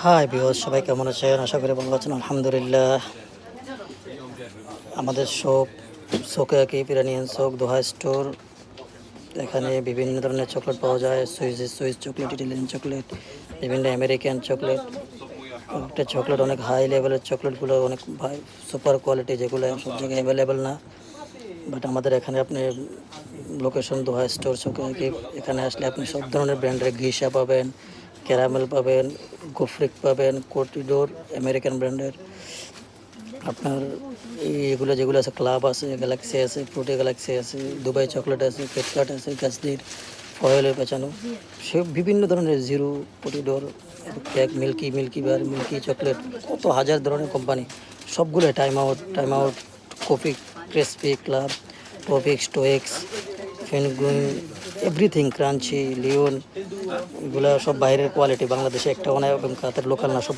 Hi viewers, সবাই কেমন আছেন? আশা করি ভালো আছেন। আলহামদুলিল্লাহ। আমাদের শোকে পিরানিয়ান শোক দোহা স্টোর। এখানে বিভিন্ন ধরনের চকলেট পাওয়া যায়। সুইস চকলেট, ইটালিয়ান চকলেট, বিভিন্ন আমেরিকান চকলেট। একটা চকলেট অনেক হাই লেভেলের চকলেটগুলো অনেক সুপার কোয়ালিটি, যেগুলো সব জায়গায় অ্যাভেলেবেল না। বাট আমাদের এখানে আপনি লোকেশন দোহা স্টোর শোকে। এখানে আসলে আপনি সব ধরনের ব্র্যান্ডের ঘিসা পাবেন, ক্যারামেল পাবেন, গোফ্রিক পাবেন, কোটিডোর আমেরিকান ব্র্যান্ডের। আপনার এগুলো যেগুলো আছে, ক্লাব আছে, গ্যালাক্সি আছে, ফ্রুটি গ্যালাক্সি আছে, দুবাই চকলেট আছে, কিটক্যাট আছে, গাছদির ফয়েলে পেঁচানো, সে বিভিন্ন ধরনের জিরো, পটিডোর, cake, milky bar, milky chocolate, কত হাজার ধরনের কোম্পানি, সবগুলো time out, coffee, crispy, club, topics, Twix, penguin, everything, crunchy, lion, এগুলো সব বাইরের কোয়ালিটি, বাংলাদেশে একটা অনেক এবং কাতের লোকাল না, সব